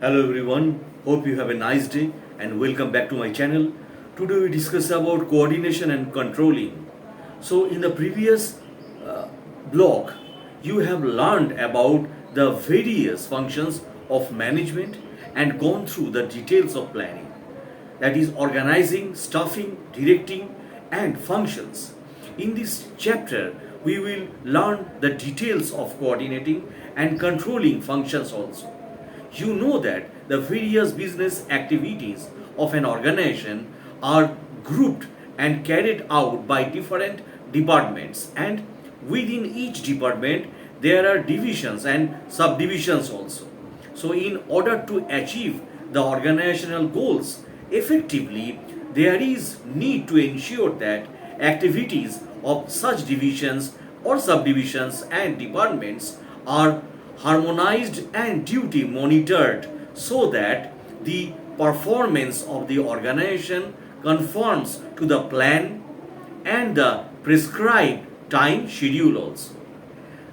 Hello everyone, hope you have a nice day and welcome back to my channel. Today we discuss about coordination and controlling. So in the previous blog, you have learned about the various functions of management and gone through the details of planning. That is organizing, staffing, directing and functions. In this chapter, we will learn the details of coordinating and controlling functions also. You know that the various business activities of an organization are grouped and carried out by different departments, and within each department there are divisions and subdivisions also. So in order to achieve the organizational goals effectively, there is need to ensure that activities of such divisions or subdivisions and departments are harmonized and duty monitored so that the performance of the organization conforms to the plan and the prescribed time schedule also.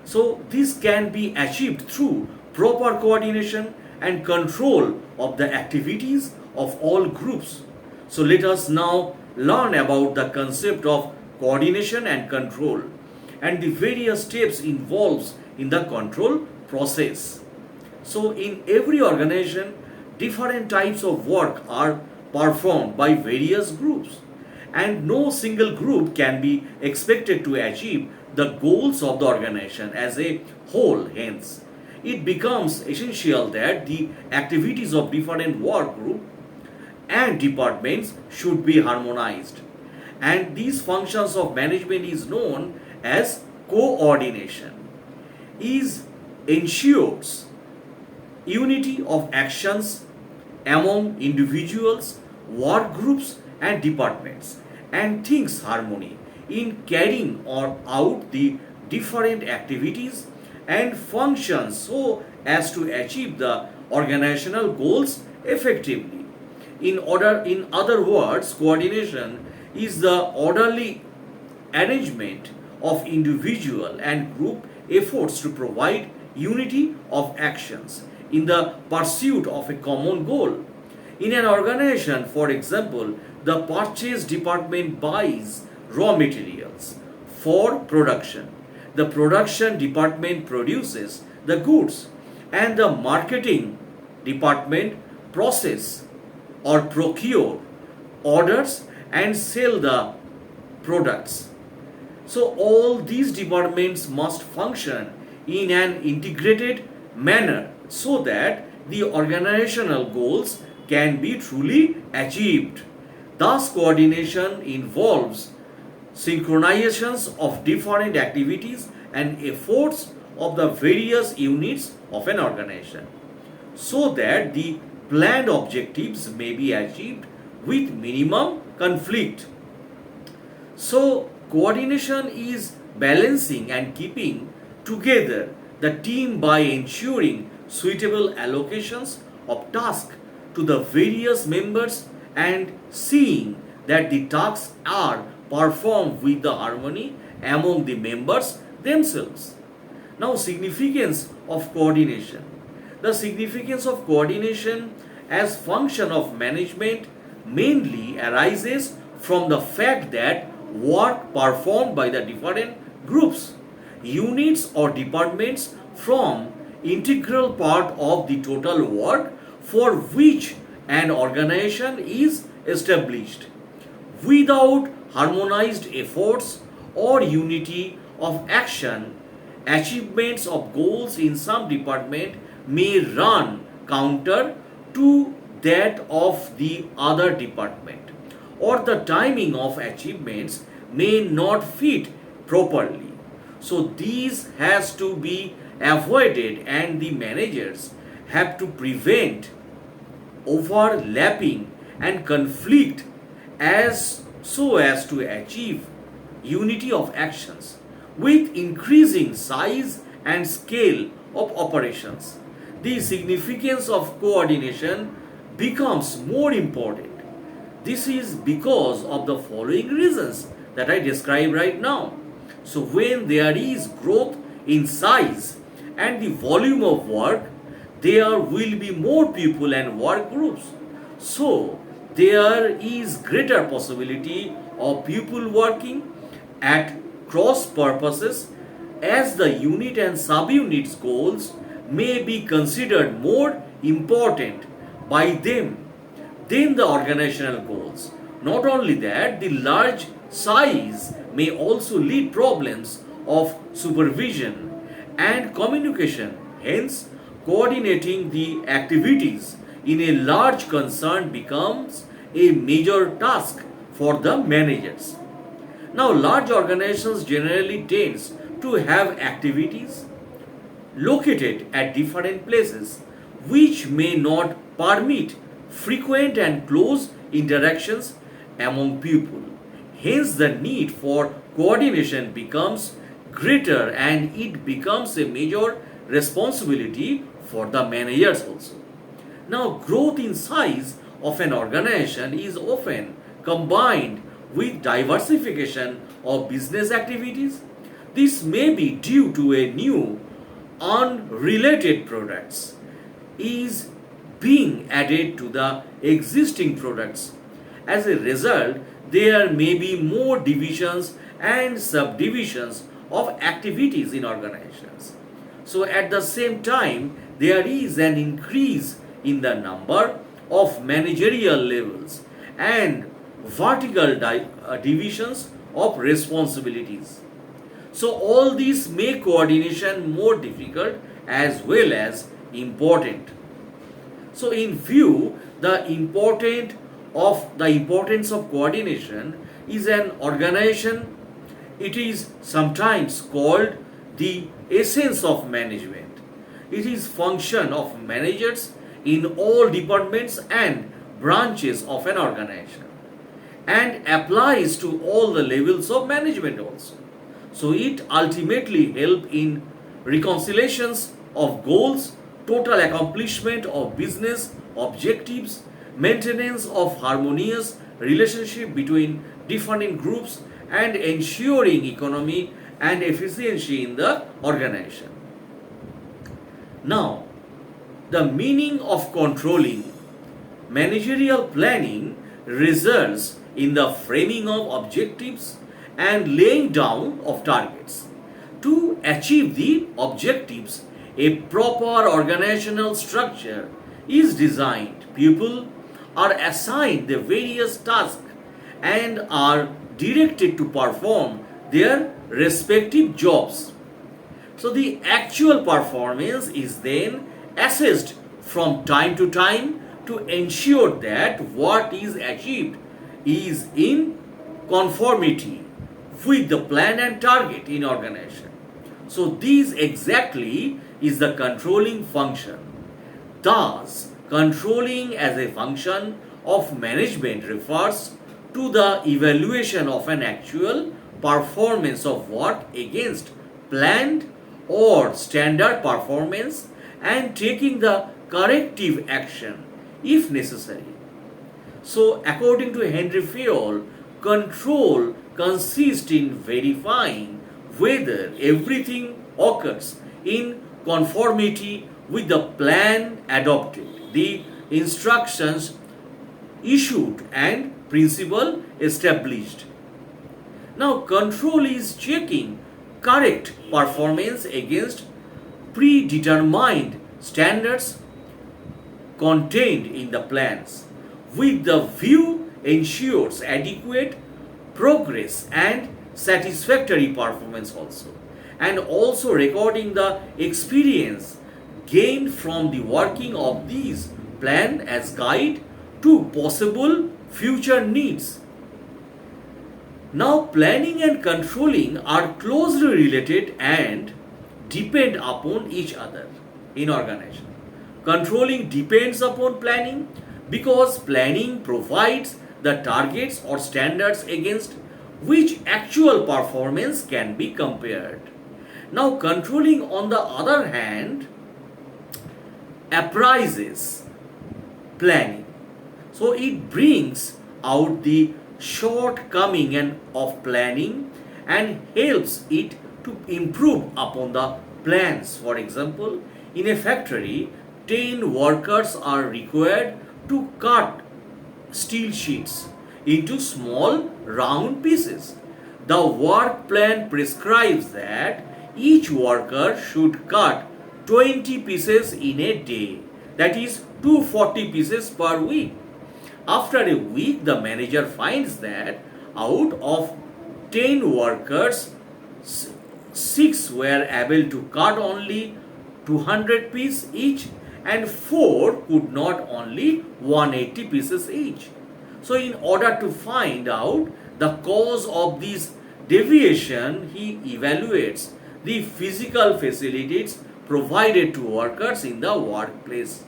So this can be achieved through proper coordination and control of the activities of all groups. So let us now learn about the concept of coordination and control and the various steps involved in the control process. So in every organization, different types of work are performed by various groups, and no single group can be expected to achieve the goals of the organization as a whole. Hence, it becomes essential that the activities of different work groups and departments should be harmonized. And these functions of management is known as coordination. Is ensures unity of actions among individuals, work groups and departments, and thinks harmony in carrying out the different activities and functions so as to achieve the organizational goals effectively. In other words, coordination is the orderly arrangement of individual and group efforts to provide unity of actions in the pursuit of a common goal. In an organization, for example, the purchase department buys raw materials for production. The production department produces the goods, and the marketing department process or procure orders and sell the products. So all these departments must function in an integrated manner so that the organizational goals can be truly achieved. Thus, coordination involves synchronizations of different activities and efforts of the various units of an organization so that the planned objectives may be achieved with minimum conflict. So, coordination is balancing and keeping together the team by ensuring suitable allocations of tasks to the various members and seeing that the tasks are performed with the harmony among the members themselves. Now, significance of coordination. The significance of coordination as function of management mainly arises from the fact that work performed by the different groups, units or departments form integral part of the total work for which an organization is established. Without harmonized efforts or unity of action, achievements of goals in some department may run counter to that of the other department, or the timing of achievements may not fit properly. So these has to be avoided, and the managers have to prevent overlapping and conflict as so as to achieve unity of actions with increasing size and scale of operations. The significance of coordination becomes more important. This is because of the following reasons that I describe right now. So when there is growth in size and the volume of work, there will be more people and work groups. So there is greater possibility of people working at cross purposes, as the unit and subunits goals may be considered more important by them than the organizational goals. Not only that, the large size may also lead problems of supervision and communication. Hence, coordinating the activities in a large concern becomes a major task for the managers. Now, large organizations generally tends to have activities located at different places, which may not permit frequent and close interactions among people. Hence, the need for coordination becomes greater and it becomes a major responsibility for the managers also. Now, growth in size of an organization is often combined with diversification of business activities. This may be due to a new unrelated products is being added to the existing products. As a result, there may be more divisions and subdivisions of activities in organizations. So at the same time, there is an increase in the number of managerial levels and vertical divisions of responsibilities. So all these make coordination more difficult as well as important. So in view the importance of coordination is an organization, it is sometimes called the essence of management. It is function of managers in all departments and branches of an organization and applies to all the levels of management also. So it ultimately helps in reconciliations of goals, total accomplishment of business objectives, maintenance of harmonious relationship between different groups, and ensuring economy and efficiency in the organization. Now, the meaning of controlling managerial planning results in the framing of objectives and laying down of targets. To achieve the objectives, a proper organizational structure is designed. People are assigned the various tasks and are directed to perform their respective jobs. So the actual performance is then assessed from time to time to ensure that what is achieved is in conformity with the plan and target in organization. So this exactly is the controlling function. Thus, controlling as a function of management refers to the evaluation of an actual performance of work against planned or standard performance and taking the corrective action if necessary. So, according to Henry Fayol, control consists in verifying whether everything occurs in conformity with the plan adopted, the instructions issued, and principle established. Now, control is checking correct performance against predetermined standards contained in the plans, with the view ensures adequate progress and satisfactory performance also, and also recording the experience gained from the working of these plan as guide to possible future needs. Now, planning and controlling are closely related and depend upon each other in organization. Controlling depends upon planning because planning provides the targets or standards against which actual performance can be compared. Now, controlling, on the other hand, appraises planning. So, it brings out the shortcoming of planning and helps it to improve upon the plans. For example, in a factory, 10 workers are required to cut steel sheets into small round pieces. The work plan prescribes that each worker should cut 20 pieces in a day, that is 240 pieces per week. After a week, the manager finds that out of 10 workers, 6 were able to cut only 200 pieces each and 4 could not only 180 pieces each. So in order to find out the cause of this deviation, he evaluates the physical facilities provided to workers in the workplace.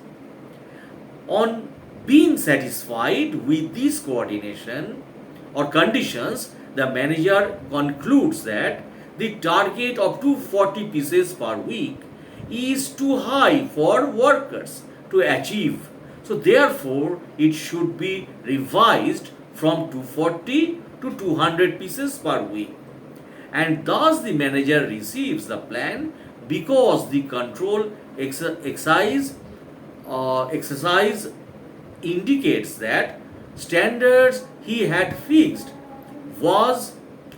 On being satisfied with this coordination or conditions, the manager concludes that the target of 240 pieces per week is too high for workers to achieve. So therefore, it should be revised from 240 to 200 pieces per week. And thus the manager receives the plan because the control exercise indicates that standards he had fixed was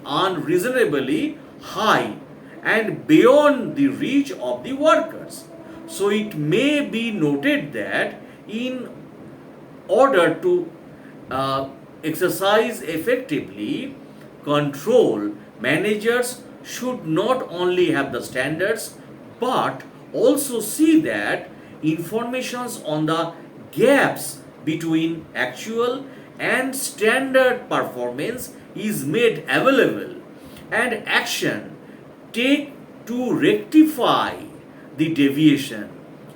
unreasonably high and beyond the reach of the workers. So it may be noted that in order to exercise effectively control, managers should not only have the standards but also see that informations on the gaps between actual and standard performance is made available and action take to rectify the deviation,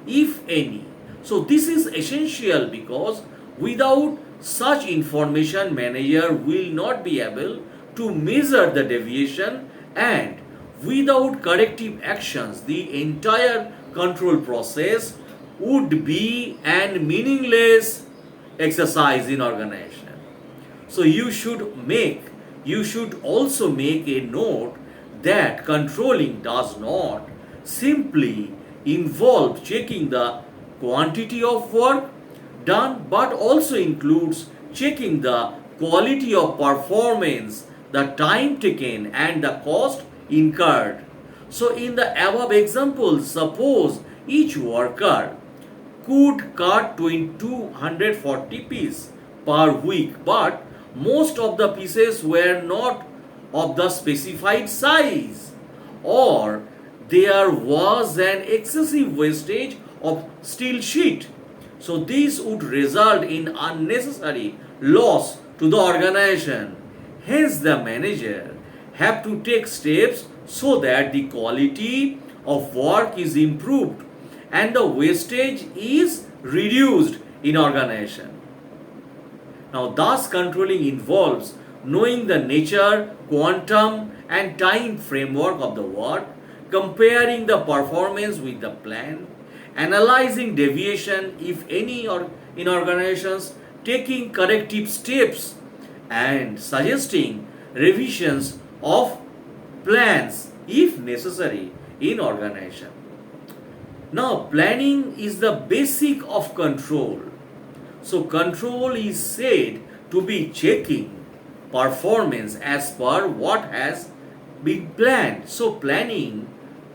if any. So this is essential because without such information, manager will not be able to measure the deviation, and without corrective actions, the entire control process would be an meaningless exercise in organization. So you should also make a note that controlling does not simply involve checking the quantity of work done but also includes checking the quality of performance, the time taken and the cost incurred. So in the above example, suppose each worker could cut 240 pieces per week, but most of the pieces were not of the specified size, or there was an excessive wastage of steel sheet. So this would result in unnecessary loss to the organization. Hence the manager have to take steps so that the quality of work is improved and the wastage is reduced in organization. Now thus controlling involves knowing the nature, quantum and time framework of the work, comparing the performance with the plan, analyzing deviation if any or in organizations, taking corrective steps and suggesting revisions of plans if necessary in organization. Now planning is the basic of control. So control is said to be checking performance as per what has been planned. So planning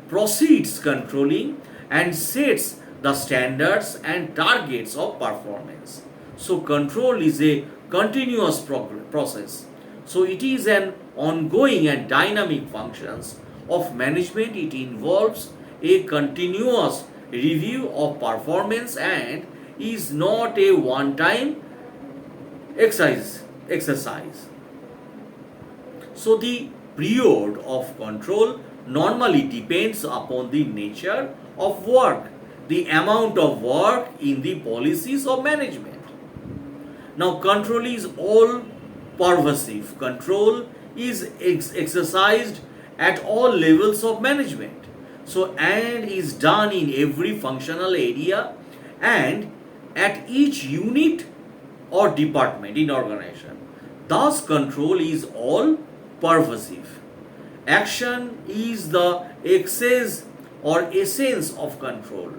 proceeds controlling and sets the standards and targets of performance. So control is a continuous process. So it is an ongoing and dynamic functions of management. It involves a continuous review of performance and is not a one-time exercise. So the period of control normally depends upon the nature of work, the amount of work in the policies of management. Now control is all pervasive. Control is exercised at all levels of management. So and is done in every functional area and at each unit or department in organization. Thus control is all pervasive. Action is the excess or essence of control.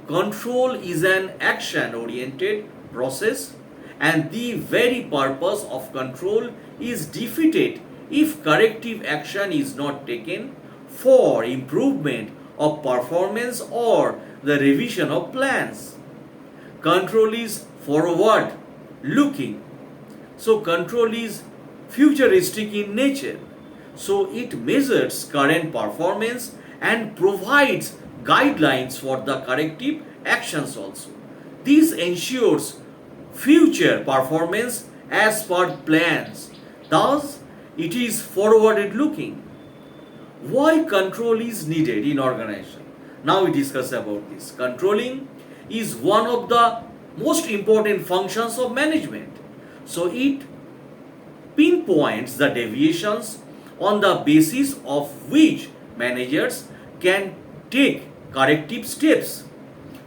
control is an action oriented process, and the very purpose of control is defeated if corrective action is not taken for improvement of performance or the revision of plans. Control is forward looking. So control is futuristic in nature. So it measures current performance and provides guidelines for the corrective actions also. This ensures future performance as per plans. Thus, it is forward looking. Why control is needed in organization? Now we discuss about this. Controlling is one of the most important functions of management. So it pinpoints the deviations on the basis of which managers can take corrective steps.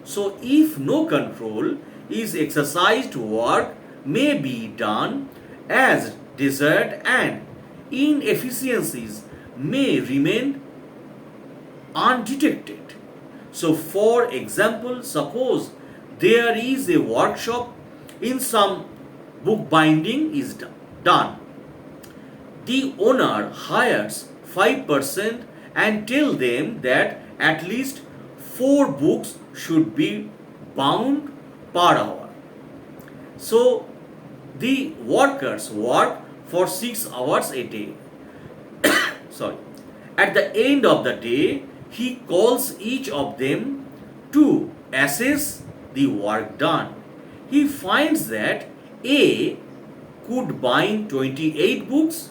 So if no control is exercised, work may be done as desired and inefficiencies may remain undetected. So for example, suppose there is a workshop in some bookbinding is done. The owner hires 5% and tell them that at least 4 books should be bound per hour. So the workers work for 6 hours a day. Sorry. At the end of the day, he calls each of them to assess the work done. He finds that A could bind 28 books,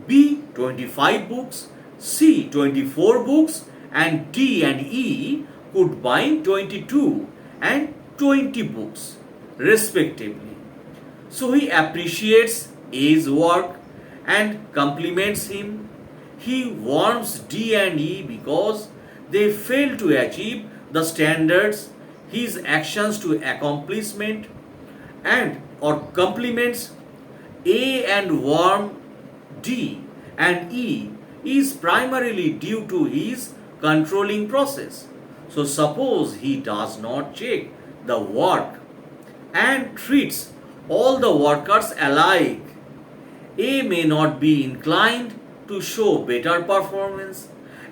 B 25 books, C 24 books, and D and E could bind 22 and 20 books respectively. So he appreciates A's work and compliments him. He warns D and E because they fail to achieve the standards, his actions to accomplishment, and or compliments A and warn D and E is primarily due to his controlling process. So suppose he does not check the work and treats all the workers alike, A may not be inclined to show better performance,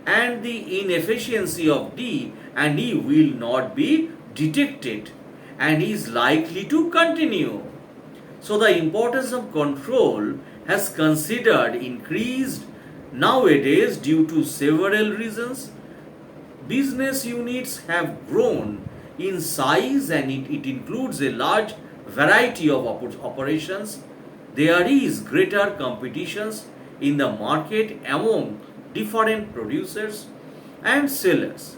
and the inefficiency of D and E will not be detected and is likely to continue. So the importance of control has considered increased nowadays due to several reasons. Business units have grown in size and it includes a large variety of operations. There is greater competitions in the market among different producers and sellers.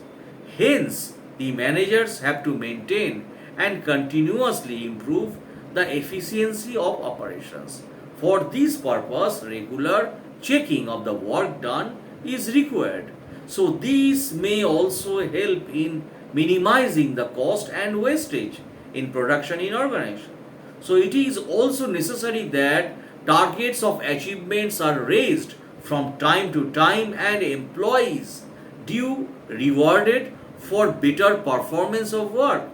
Hence, the managers have to maintain and continuously improve the efficiency of operations. For this purpose, regular checking of the work done is required. So this may also help in minimizing the cost and wastage in production in organization. So it is also necessary that targets of achievements are raised from time to time and employees due rewarded for better performance of work.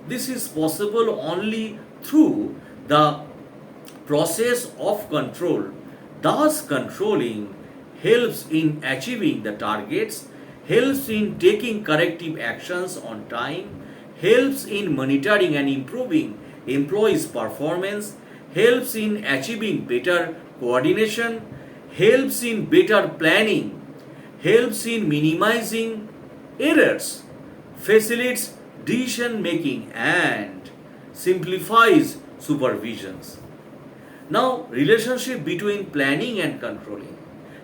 This is possible only through the process of control. Thus, controlling helps in achieving the targets, helps in taking corrective actions on time, helps in monitoring and improving employees' performance, helps in achieving better coordination, helps in better planning, helps in minimizing errors, facilitates decision making, and simplifies supervisions. Now, relationship between planning and controlling.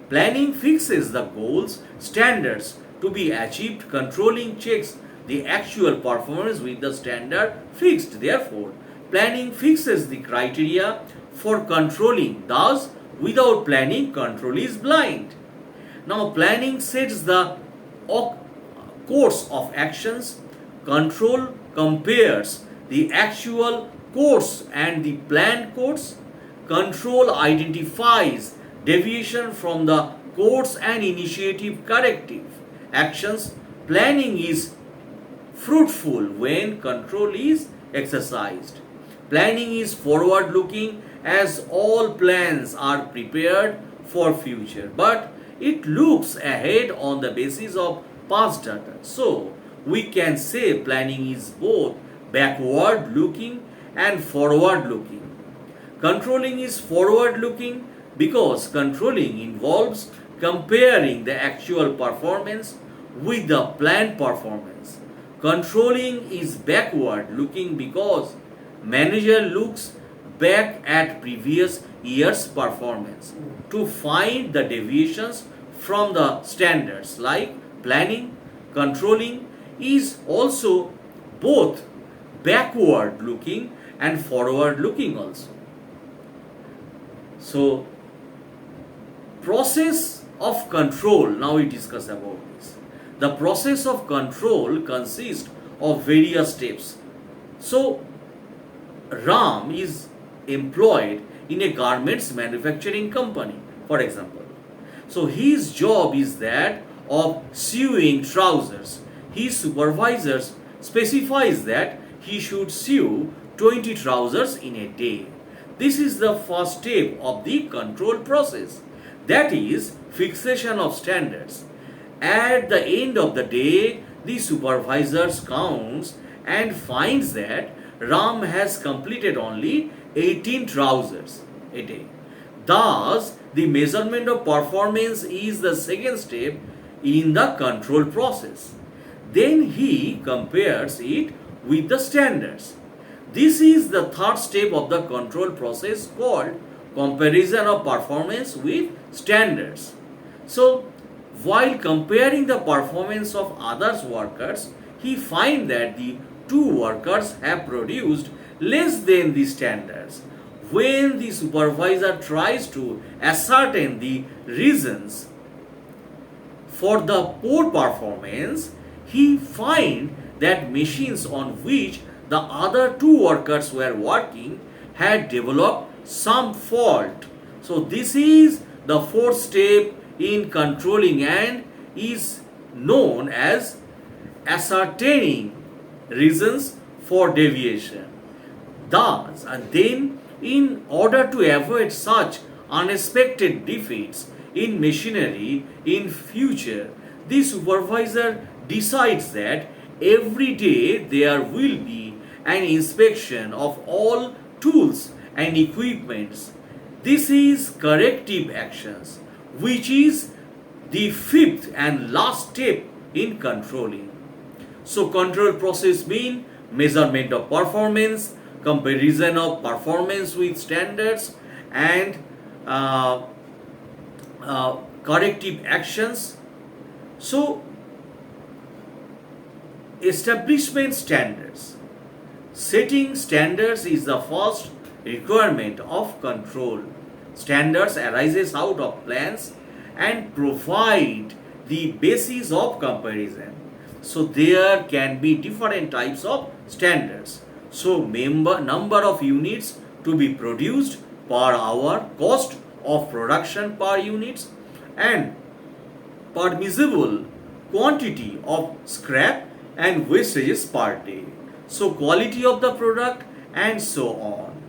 Planning fixes the goals, standards to be achieved. Controlling checks the actual performance with the standard fixed. Therefore, planning fixes the criteria for controlling. Thus, without planning, control is blind. Now, planning sets the course of actions. Control compares the actual course and the planned course. Control identifies deviation from the course and initiative corrective actions. Planning is fruitful when control is exercised. Planning is forward looking as all plans are prepared for future, but it looks ahead on the basis of past data. So we can say planning is both backward looking and forward looking. Controlling is forward looking because controlling involves comparing the actual performance with the planned performance. Controlling is backward looking because manager looks back at previous year's performance to find the deviations from the standards. Like planning, controlling is also both backward looking and forward looking also. So process of control, now we discuss about this. The process of control consists of various steps. So Ram is employed in a garments manufacturing company, for example. So his job is that of sewing trousers. His supervisors specifies that he should sew 20 trousers in a day. This is the first step of the control process, that is fixation of standards. At the end of the day, the supervisor counts and finds that Ram has completed only 18 trousers a day. Thus, the measurement of performance is the second step in the control process. Then he compares it with the standards. This is the third step of the control process called comparison of performance with standards. So, while comparing the performance of other workers, he finds that the two workers have produced less than the standards. When the supervisor tries to ascertain the reasons for the poor performance, he finds that machines on which the other two workers were working had developed some fault. So this is the fourth step in controlling and is known as ascertaining reasons for deviation. Thus, and then in order to avoid such unexpected defects in machinery in future, the supervisor decides that every day there will be an inspection of all tools and equipments. This is corrective actions, which is the fifth and last step in controlling. So control process mean measurement of performance, comparison of performance with standards, and corrective actions. So establishment standards. Setting standards is the first requirement of control. Standards arises out of plans and provide the basis of comparison. So there can be different types of standards. So number of units to be produced per hour, cost of production per units, and permissible quantity of scrap and wastages per day. So quality of the product and so on.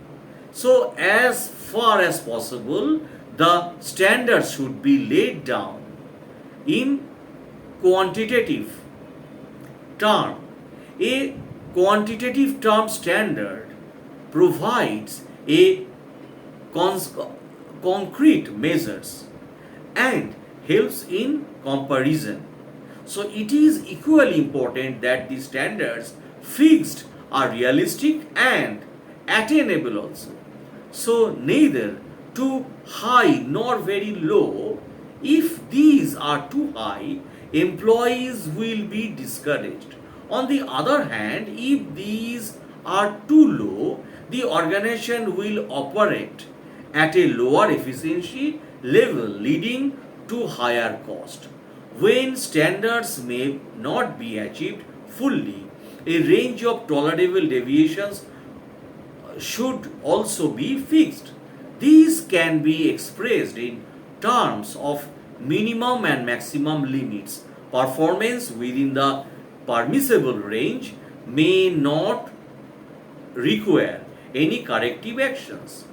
So as far as possible, the standards should be laid down in quantitative term. A quantitative term standard provides a concrete measures and helps in comparison. So it is equally important that the standards fixed are realistic and attainable also. So neither too high nor very low. If these are too high, employees will be discouraged. On the other hand, if these are too low, the organization will operate at a lower efficiency level, leading to higher cost. When standards may not be achieved fully, a range of tolerable deviations should also be fixed. These can be expressed in terms of minimum and maximum limits. Performance within the permissible range may not require any corrective actions.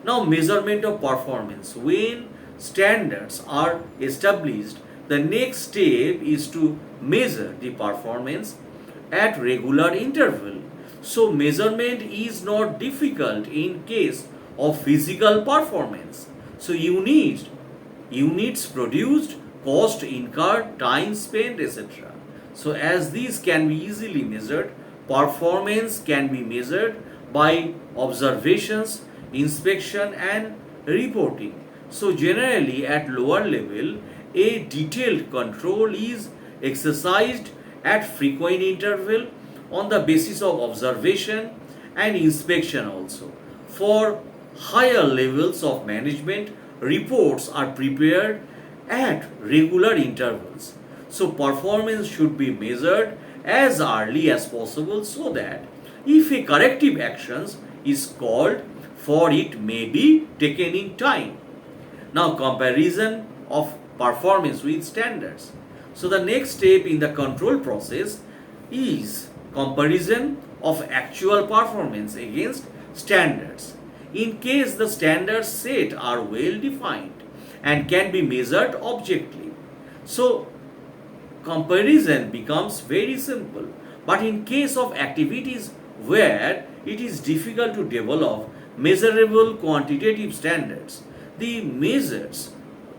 Now, measurement of performance. When standards are established, the next step is to measure the performance at regular interval. So, measurement is not difficult in case of physical performance. So, units produced, cost incurred, time spent, etc. So, as these can be easily measured, performance can be measured by observations, inspection, and reporting. So, generally, at lower level, a detailed control is exercised at frequent interval on the basis of observation and inspection also. For higher levels of management, reports are prepared at regular intervals. So performance should be measured as early as possible so that if a corrective action is called for, it may be taken in time. Now, comparison of performance with standards. So the next step in the control process is comparison of actual performance against standards. In case the standards set are well defined and can be measured objectively, so comparison becomes very simple. But in case of activities where it is difficult to develop measurable quantitative standards, the measures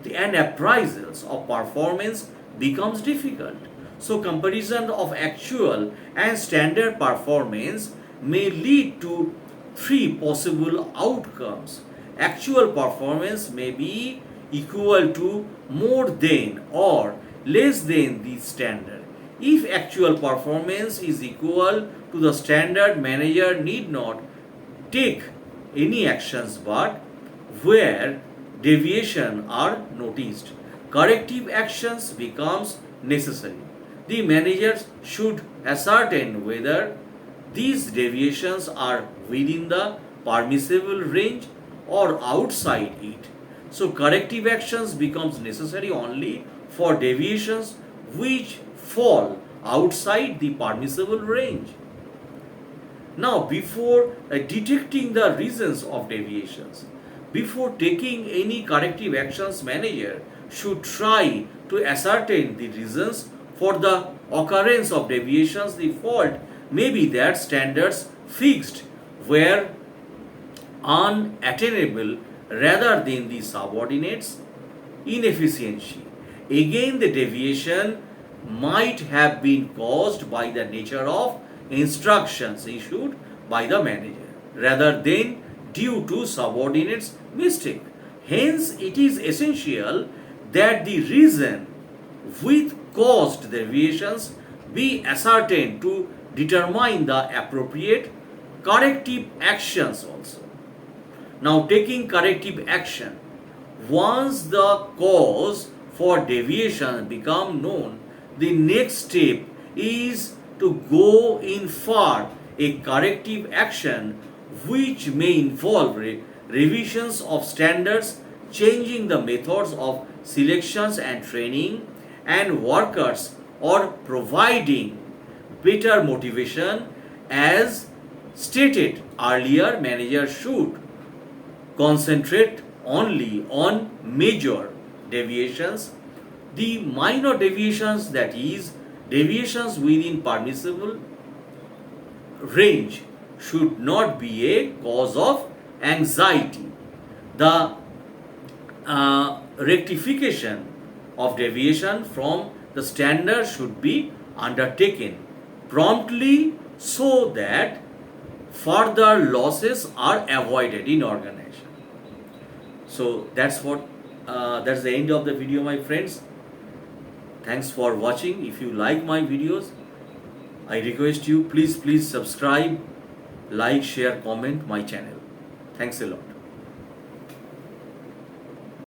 and appraisals of performance becomes difficult. So comparison of actual and standard performance may lead to three possible outcomes. Actual performance may be equal to, more than, or less than the standard. If actual performance is equal to the standard, manager need not take any actions, but where deviation are noticed, corrective actions becomes necessary. The manager should ascertain whether these deviations are within the permissible range or outside it. So corrective actions becomes necessary only for deviations which fall outside the permissible range. Now, before detecting the reasons of deviations, before taking any corrective actions, manager should try to ascertain the reasons for the occurrence of deviations. The fault may be that standards fixed were unattainable rather than the subordinates' inefficiency. Again, the deviation might have been caused by the nature of instructions issued by the manager rather than due to subordinates' mistake. Hence, it is essential that the reason which caused the deviations be ascertained to determine the appropriate corrective actions also. Now, taking corrective action. Once the cause for deviation become known, the next step is to go in for a corrective action which may involve revisions of standards, changing the methods of selections and training and workers, or providing better motivation. As stated earlier, manager should concentrate only on major deviations. The minor deviations, that is, deviations within permissible range, should not be a cause of anxiety. The rectification of deviation from the standard should be undertaken promptly so that further losses are avoided in organization. So that's the end of the video, my friends. Thanks for watching. If you like my videos, I request you please subscribe, like, share, comment my channel. Thanks a lot.